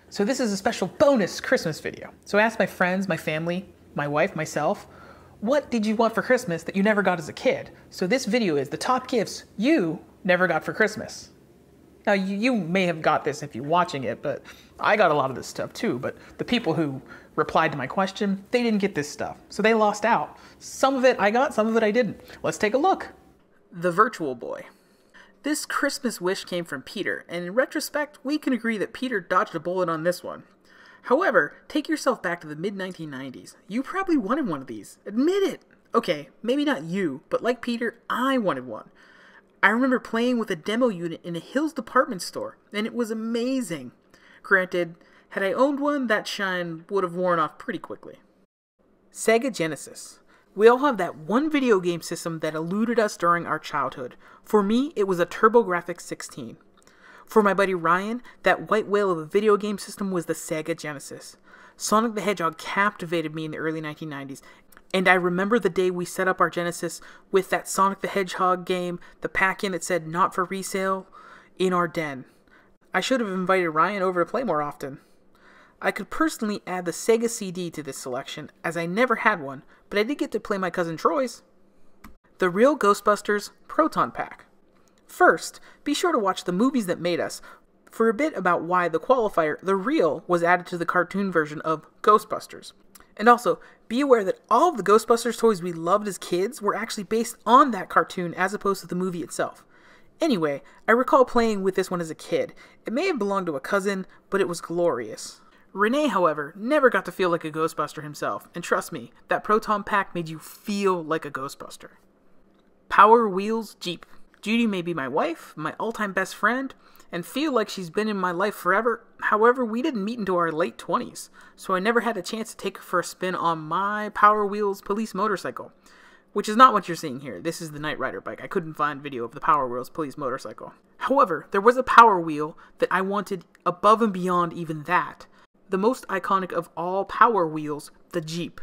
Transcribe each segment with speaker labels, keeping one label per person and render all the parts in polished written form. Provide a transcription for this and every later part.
Speaker 1: So this is a special bonus Christmas video. So I asked my friends, my family, my wife, myself, what did you want for Christmas that you never got as a kid? So this video is the top gifts you never got for Christmas. Now you may have got this if you're watching it, but I got a lot of this stuff too, but the people who replied to my question, they didn't get this stuff. So they lost out. Some of it I got, some of it I didn't. Let's take a look. The Virtual Boy. This Christmas wish came from Peter, and in retrospect, we can agree that Peter dodged a bullet on this one. However, take yourself back to the mid-1990s. You probably wanted one of these. Admit it! Okay, maybe not you, but like Peter, I wanted one. I remember playing with a demo unit in a Hills department store, and it was amazing. Granted, had I owned one, that shine would have worn off pretty quickly. Sega Genesis. We all have that one video game system that eluded us during our childhood. For me, it was a TurboGrafx 16. For my buddy Ryan, that white whale of a video game system was the Sega Genesis. Sonic the Hedgehog captivated me in the early 1990s, and I remember the day we set up our Genesis with that Sonic the Hedgehog game, the pack-in that said not for resale, in our den. I should have invited Ryan over to play more often. I could personally add the Sega CD to this selection, as I never had one, but I did get to play my cousin Troy's. The Real Ghostbusters Proton Pack. First, be sure to watch the Movies That Made Us for a bit about why the qualifier, the real, was added to the cartoon version of Ghostbusters. And also, be aware that all of the Ghostbusters toys we loved as kids were actually based on that cartoon as opposed to the movie itself. Anyway, I recall playing with this one as a kid. It may have belonged to a cousin, but it was glorious. Renee, however, never got to feel like a Ghostbuster himself, and trust me, that Proton Pack made you feel like a Ghostbuster. Power Wheels Jeep. Judy may be my wife, my all-time best friend, and feel like she's been in my life forever. However, we didn't meet into our late 20s, so I never had a chance to take her for a spin on my Power Wheels police motorcycle. Which is not what you're seeing here. This is the Knight Rider bike. I couldn't find video of the Power Wheels police motorcycle. However, there was a Power Wheel that I wanted above and beyond even that. The most iconic of all Power Wheels, the Jeep.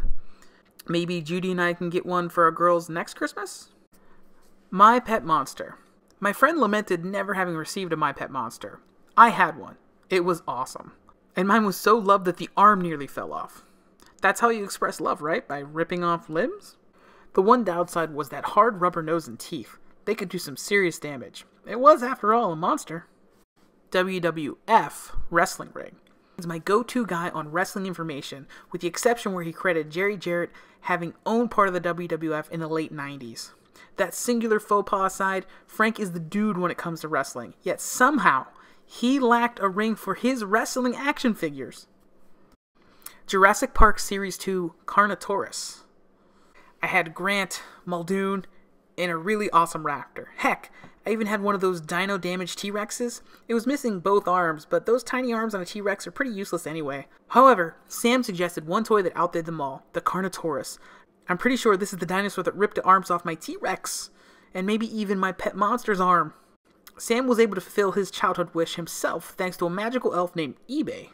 Speaker 1: Maybe Judy and I can get one for our girls next Christmas? My Pet Monster. My friend lamented never having received a My Pet Monster. I had one. It was awesome. And mine was so loved that the arm nearly fell off. That's how you express love, right? By ripping off limbs? The one downside was that hard rubber nose and teeth. They could do some serious damage. It was, after all, a monster. WWF Wrestling Ring. He's my go-to guy on wrestling information, with the exception where he credited Jerry Jarrett having owned part of the WWF in the late 90s. That singular faux pas aside, Frank is the dude when it comes to wrestling, yet somehow, he lacked a ring for his wrestling action figures. Jurassic Park Series 2 Carnotaurus. I had Grant, Muldoon, and a really awesome raptor. Heck, I even had one of those dino-damaged T-Rexes. It was missing both arms, but those tiny arms on a T-Rex are pretty useless anyway. However, Sam suggested one toy that outdid them all, the Carnotaurus. I'm pretty sure this is the dinosaur that ripped the arms off my T-Rex, and maybe even my pet monster's arm. Sam was able to fulfill his childhood wish himself thanks to a magical elf named eBay.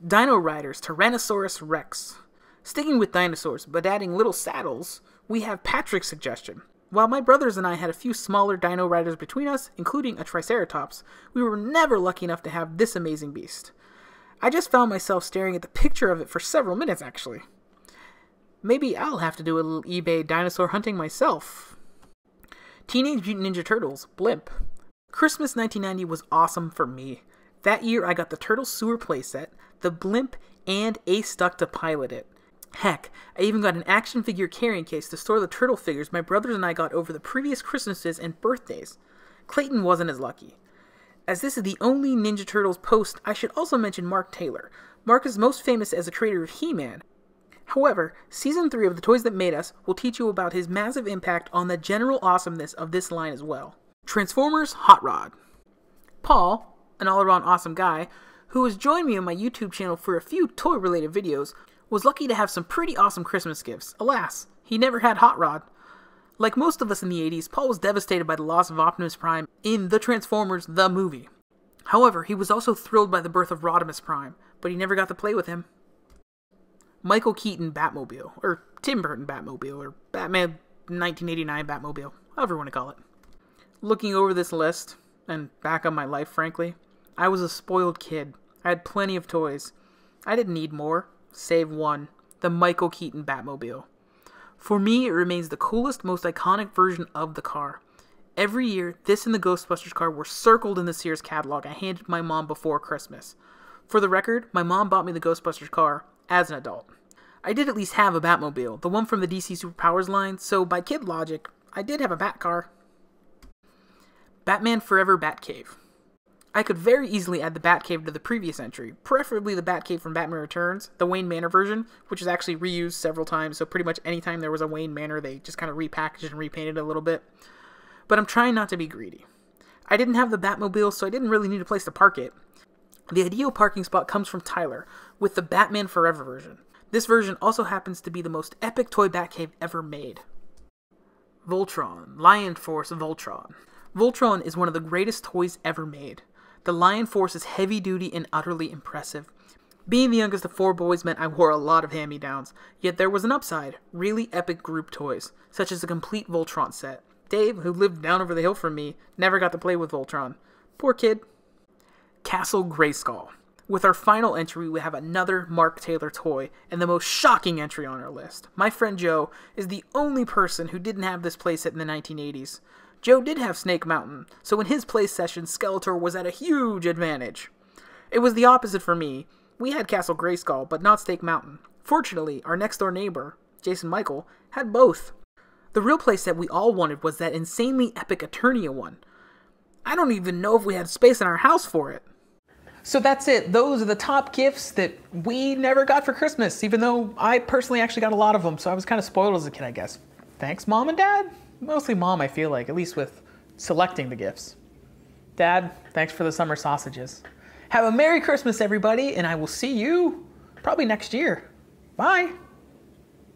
Speaker 1: Dino Riders Tyrannosaurus Rex. Sticking with dinosaurs, but adding little saddles, we have Patrick's suggestion. While my brothers and I had a few smaller Dino Riders between us, including a Triceratops, we were never lucky enough to have this amazing beast. I just found myself staring at the picture of it for several minutes, actually. Maybe I'll have to do a little eBay dinosaur hunting myself. Teenage Mutant Ninja Turtles Blimp. Christmas 1990 was awesome for me. That year I got the Turtle Sewer playset, the Blimp, and Ace Duck to pilot it. Heck, I even got an action figure carrying case to store the turtle figures my brothers and I got over the previous Christmases and birthdays. Clayton wasn't as lucky. As this is the only Ninja Turtles post, I should also mention Mark Taylor. Mark is most famous as a creator of He-Man. However, Season 3 of The Toys That Made Us will teach you about his massive impact on the general awesomeness of this line as well. Transformers Hot Rod. Paul, an all-around awesome guy, who has joined me on my YouTube channel for a few toy-related videos, was lucky to have some pretty awesome Christmas gifts. Alas, he never had Hot Rod. Like most of us in the 80s, Paul was devastated by the loss of Optimus Prime in The Transformers, the movie. However, he was also thrilled by the birth of Rodimus Prime, but he never got to play with him. Michael Keaton Batmobile, or Tim Burton Batmobile, or Batman 1989 Batmobile, however you want to call it. Looking over this list, and back on my life frankly, I was a spoiled kid. I had plenty of toys. I didn't need more, save one, the Michael Keaton Batmobile. For me, it remains the coolest, most iconic version of the car. Every year, this and the Ghostbusters car were circled in the Sears catalog I handed my mom before Christmas. For the record, my mom bought me the Ghostbusters car as an adult. I did at least have a Batmobile, the one from the DC Superpowers line, so by kid logic, I did have a Bat car. Batman Forever Batcave. I could very easily add the Batcave to the previous entry, preferably the Batcave from Batman Returns, the Wayne Manor version, which is actually reused several times, so pretty much anytime there was a Wayne Manor, they just kind of repackaged and repainted it a little bit. But I'm trying not to be greedy. I didn't have the Batmobile, so I didn't really need a place to park it. The ideal parking spot comes from Tyler, with the Batman Forever version. This version also happens to be the most epic toy Batcave ever made. Voltron, Lion Force Voltron. Voltron is one of the greatest toys ever made. The Lion Force is heavy-duty and utterly impressive. Being the youngest of 4 boys meant I wore a lot of hand-me-downs, yet there was an upside, really epic group toys, such as a complete Voltron set. Dave, who lived down over the hill from me, never got to play with Voltron. Poor kid. Castle Grayskull. With our final entry, we have another Mark Taylor toy, and the most shocking entry on our list. My friend Joe is the only person who didn't have this playset in the 1980s. Joe did have Snake Mountain, so in his play session, Skeletor was at a huge advantage. It was the opposite for me. We had Castle Grayskull, but not Snake Mountain. Fortunately, our next-door neighbor, Jason Michael, had both. The real playset we all wanted was that insanely epic Eternia one. I don't even know if we had space in our house for it. So that's it. Those are the top gifts that we never got for Christmas, even though I personally actually got a lot of them, so I was kind of spoiled as a kid, I guess. Thanks, Mom and Dad? Mostly Mom, I feel like, at least with selecting the gifts. Dad, thanks for the summer sausages. Have a Merry Christmas, everybody, and I will see you probably next year. Bye!